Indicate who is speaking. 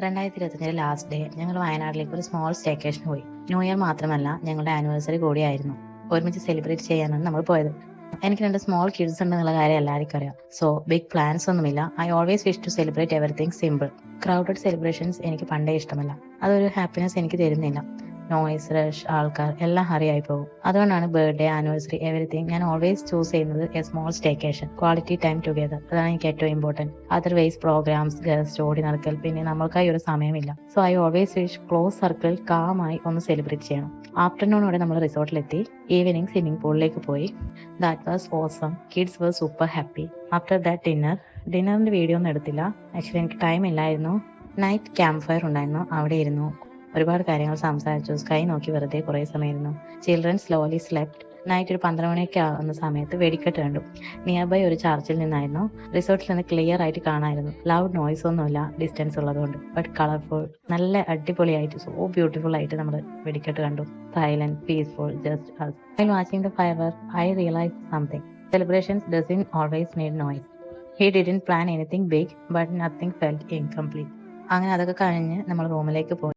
Speaker 1: 2025 last day ഞങ്ങൾ വയനാട്ടിലേക്ക് ഒരു സ്മോൾ സ്റ്റേക്കേഷൻ പോയി. ന്യൂ ഇയർ മാത്രമല്ല, ഞങ്ങളുടെ ആനിവേഴ്സറി കൂടിയായിരുന്നു. ഒരുമിച്ച് സെലിബ്രേറ്റ് ചെയ്യാനാണ് നമ്മൾ പോയത്. എനിക്ക് 2 സ്മോൾ കിഡ്സ് ഉണ്ടെന്നുള്ള കാര്യം എല്ലാവർക്കും അറിയാം. സോ ബിഗ് പ്ലാൻസ് ഒന്നുമില്ല. I always wish to celebrate everything simple. Crowded celebrations എനിക്ക് പണ്ടേ ഇഷ്ടമല്ല. അതൊരു ഹാപ്പിനെസ് എനിക്ക് തരുന്നില്ല. നോയ്സ്, റഷ്, ആൾക്കാർ എല്ലാം ഹറിയായി പോകും. അതുകൊണ്ടാണ് ബർത്ത്ഡേ, ആനിവേഴ്സറി, എവറിത്തിങ് ഞാൻ ഓൾവേസ് ചൂസ് ചെയ്യുന്നത് A small staycation, quality time together. അതാണ് എനിക്ക് ഏറ്റവും ഇമ്പോർട്ടൻറ്റ്. അതർവൈസ് പ്രോഗ്രാംസ്, ഗസ്റ്റ്, ഓടി നടക്കൽ, പിന്നെ നമ്മൾക്കായി ഒരു സമയമില്ല. So I always wish close circle കാമായി ഒന്ന് സെലിബ്രേറ്റ് ചെയ്യണം. ആഫ്റ്റർനൂണോടെ നമ്മൾ റിസോർട്ടിലെത്തി. ഈവനിങ് സ്വിമ്മിംഗ് പൂളിലേക്ക് പോയി. That was awesome. Kids were super happy. After that ഡിന്നറിന്റെ വീഡിയോ ഒന്നും എടുത്തില്ല. ആക്ച്വലി എനിക്ക് ടൈം ഇല്ലായിരുന്നു. നൈറ്റ് ക്യാമ്പ് ഫയർ ഉണ്ടായിരുന്നു, അവിടെ ഇരുന്നു. ഒരുപാട് കാര്യങ്ങൾ സംസാരിച്ചു. സ്കൈ നോക്കി വെറുതെ കുറേ സമയം ഇരുന്നു. Children slowly slept. നൈറ്റ് ഒരു 12 മണിയൊക്കെ ആവുന്ന സമയത്ത് വെടിക്കെട്ട് കണ്ടു. നിയർ ബൈ ഒരു ചർച്ചിൽ നിന്നായിരുന്നു. റിസോർട്ടിൽ നിന്ന് ക്ലിയർ ആയിട്ട് കാണായിരുന്നു. ലൗഡ് നോയ്സ് ഒന്നുമില്ല, ഡിസ്റ്റൻസ് ഉള്ളതുകൊണ്ട്. ബട്ട് കളർഫുൾ, നല്ല അടിപൊളിയായിട്ട്, സോ ബ്യൂട്ടിഫുൾ ആയിട്ട് നമ്മൾ വെടിക്കെട്ട് കണ്ടു. Silent, peaceful, just us. While watching the fireworks, I realized something. Celebrations doesn't always need noise. He didn't plan anything big, but nothing felt incomplete. അങ്ങനെ അതൊക്കെ കഴിഞ്ഞ് നമ്മൾ റൂമിലേക്ക് പോയി.